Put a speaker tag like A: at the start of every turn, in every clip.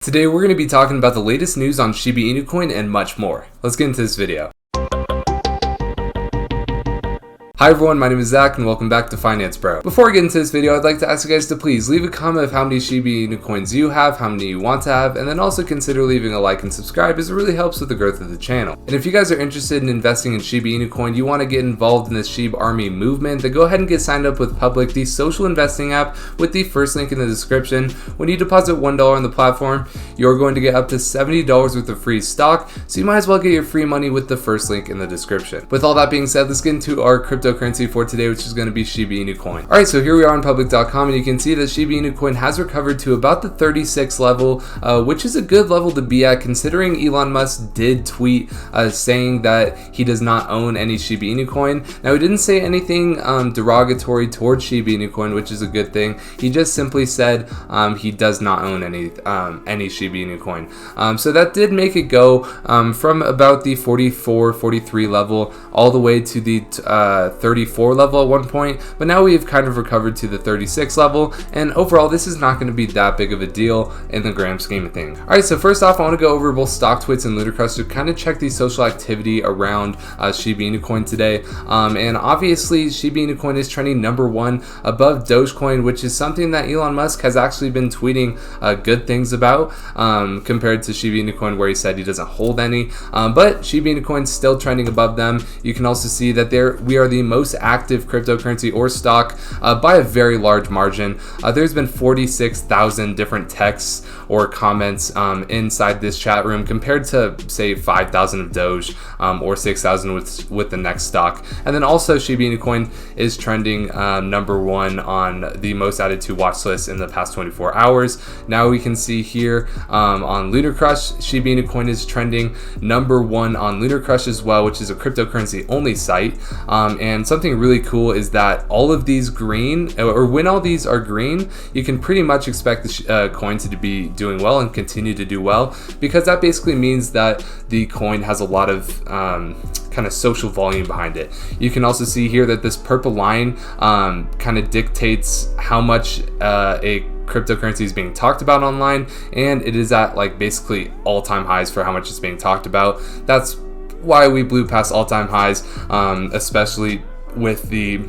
A: Today we're going to be talking about the latest news on Shiba Inu Coin and much more. Let's get into this video. Hi everyone, my name is Zach and welcome back to Finance Bro. Before I get into this video, I'd like to ask you guys to please leave a comment of how many Shiba Inu coins you have, how many you want to have, and then also consider leaving a like and subscribe as it really helps with the growth of the channel. And if you guys are interested in investing in Shiba Inu Coin, you want to get involved in this Shib Army movement, then go ahead and get signed up with Public, the social investing app, with the first link in the description. When you deposit $1 on the platform, you're going to get up to $70 worth of free stock, so you might as well get your free money with the first link in the description. With all that being said, let's get into our cryptocurrency for today, which is going to be Shiba Inu Coin. Alright, so here we are on public.com, and you can see that Shiba Inu Coin has recovered to about the 36 level, which is a good level to be at considering Elon Musk did tweet saying that he does not own any Shiba Inu Coin. Now, he didn't say anything derogatory towards Shiba Inu Coin, which is a good thing. He just simply said he does not own any Shiba Inu Coin. So that did make it go from about the 44, 43 level all the way to the 34 level at one point, but now we've kind of recovered to the 36 level, and overall this is not going to be that big of a deal in the grand scheme of things. Alright, so first off, I want to go over both stock tweets and Ludicrous to kind of check the social activity around Shiba Inu Coin today, and obviously Shiba Inu Coin is trending number one above Dogecoin, which is something that Elon Musk has actually been tweeting good things about compared to Shiba Inu Coin, where he said he doesn't hold any, but Shiba Inu Coin is still trending above them. You can also see that we are the most active cryptocurrency or stock by a very large margin. There's been 46,000 different texts or comments inside this chat room compared to say 5,000 of Doge or 6,000 with the next stock. And then also Shiba Inu Coin is trending number one on the most added to watch list in the past 24 hours. Now we can see here on Lunar Crush, Shiba Inu Coin is trending number one on Lunar Crush as well, which is a cryptocurrency only site. And something really cool is that all of these green, or when all these are green, you can pretty much expect the coin to be doing well and continue to do well, because that basically means that the coin has a lot of kind of social volume behind it. You can also see here that this purple line kind of dictates how much a cryptocurrency is being talked about online, and it is at like basically all-time highs for how much it's being talked about. That's why we blew past all-time highs, especially with the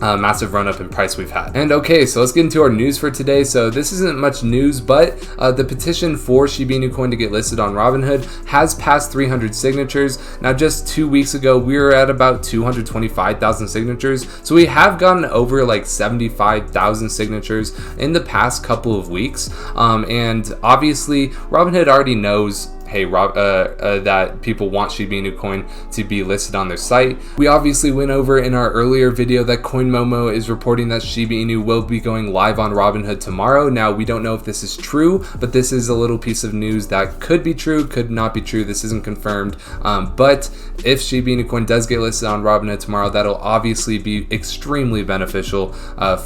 A: massive run up in price we've had. And okay, so let's get into our news for today. So this isn't much news, but the petition for Shiba Inu Coin to get listed on Robinhood has passed 300 signatures. Now, just 2 weeks ago, we were at about 225,000 signatures. So we have gotten over like 75,000 signatures in the past couple of weeks. And obviously, Robinhood already knows, hey, that people want Shiba Inu Coin to be listed on their site. We obviously went over in our earlier video that CoinMomo is reporting that Shiba Inu will be going live on Robinhood tomorrow. Now, we don't know if this is true, but this is a little piece of news that could be true, could not be true. This isn't confirmed. But if Shiba Inu Coin does get listed on Robinhood tomorrow, that'll obviously be extremely beneficial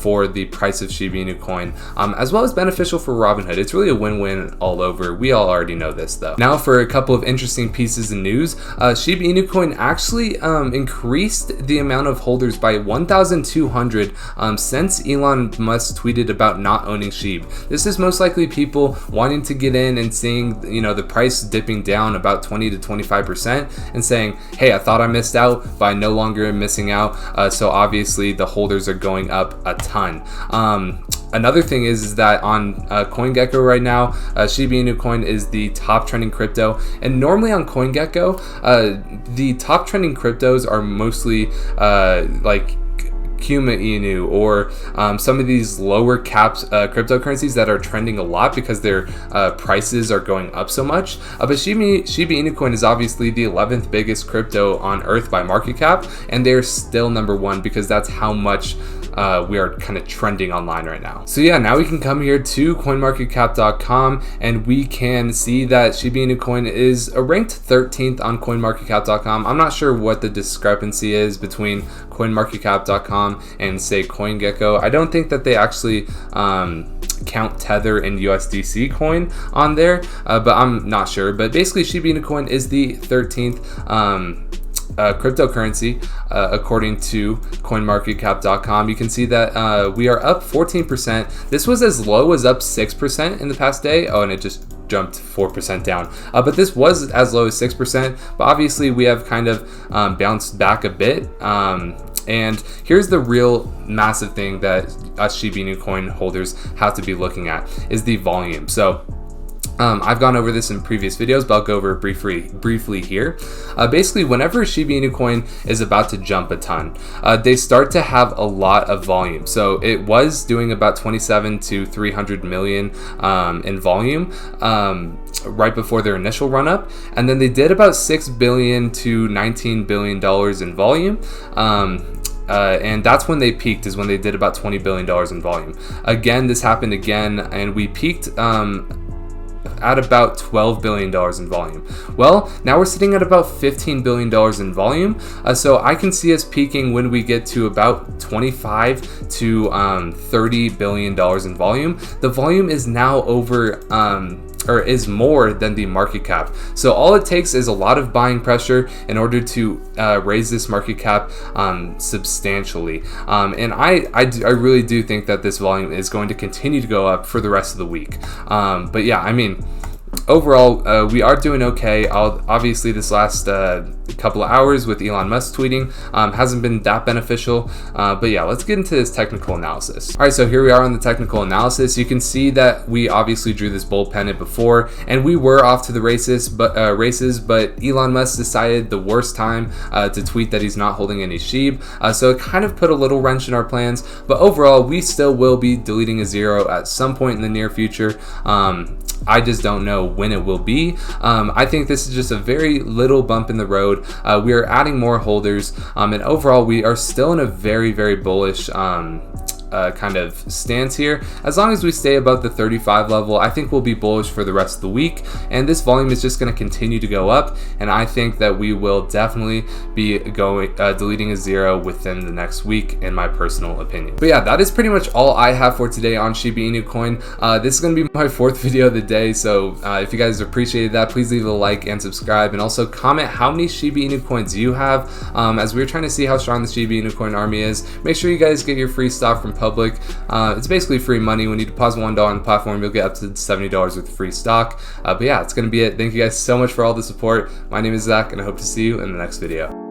A: for the price of Shiba Inu Coin, as well as beneficial for Robinhood. It's really a win-win all over. We all already know this though. Now, for a couple of interesting pieces of news, Shiba Inu Coin actually increased the amount of holders by 1,200 since Elon Musk tweeted about not owning Shib. This is most likely people wanting to get in and seeing, you know, the price dipping down about 20 to 25% and saying, hey, I thought I missed out, but I no longer am missing out. So obviously the holders are going up a ton. Another thing is that on CoinGecko right now, Shiba Inu Coin is the top trending crypto, and normally on CoinGecko, the top trending cryptos are mostly like Shiba Inu or some of these lower caps cryptocurrencies that are trending a lot because their prices are going up so much. But Shiba Inu Coin is obviously the 11th biggest crypto on earth by market cap, and they're still number one because that's how much we are kind of trending online right now. So yeah, now we can come here to coinmarketcap.com and we can see that Shiba Inu Coin is ranked 13th on coinmarketcap.com. I'm not sure what the discrepancy is between coinmarketcap.com and say CoinGecko. I don't think that they actually count Tether and USDC coin on there, but I'm not sure. But basically Shiba Inu Coin is the 13th cryptocurrency, according to coinmarketcap.com. You can see that we are up 14%. This was as low as up 6% in the past day. Oh, and it just jumped 4% down. But this was as low as 6%. But obviously, we have kind of bounced back a bit. And here's the real massive thing that us Shiba Inu coin holders have to be looking at is the volume. So I've gone over this in previous videos, but I'll go over it briefly here. Basically, whenever Shiba Inu coin is about to jump a ton, they start to have a lot of volume. So it was doing about 27 to 300 million in volume right before their initial run up, and then they did about $6 billion to $19 billion in volume. And that's when they peaked, is when they did about $20 billion in volume. Again, this happened again, and we peaked at about $12 billion in volume. Well, now we're sitting at about $15 billion in volume. So I can see us peaking when we get to about 25 to $30 billion in volume. The volume is now over or is more than the market cap. So all it takes is a lot of buying pressure in order to raise this market cap substantially. And I really do think that this volume is going to continue to go up for the rest of the week. But yeah, I mean, overall, we are doing okay. Obviously, this last couple of hours with Elon Musk tweeting hasn't been that beneficial. But yeah, let's get into this technical analysis. All right, so here we are on the technical analysis. You can see that we obviously drew this bull pennant before, and we were off to the races, but Elon Musk decided the worst time to tweet that he's not holding any Shib. So it kind of put a little wrench in our plans. But overall, we still will be deleting a zero at some point in the near future. I just don't know when it will be. I think this is just a very little bump in the road. We are adding more holders, and overall we are still in a very, very bullish kind of stance here. As long as we stay above the 35 level, I think we'll be bullish for the rest of the week, and this volume is just going to continue to go up, and I think that we will definitely be going deleting a zero within the next week, in my personal opinion. But yeah, that is pretty much all I have for today on Shiba Inu coin. This is going to be my 4th video of the day, so if you guys appreciated that, please leave a like and subscribe, and also comment how many Shiba Inu coins you have, as we're trying to see how strong the Shiba Inu coin army is. Make sure you guys get your free stock from public. It's basically free money. When you deposit $1 on the platform, you'll get up to $70 worth of free stock. But yeah, it's going to be it. Thank you guys so much for all the support. My name is Zach, and I hope to see you in the next video.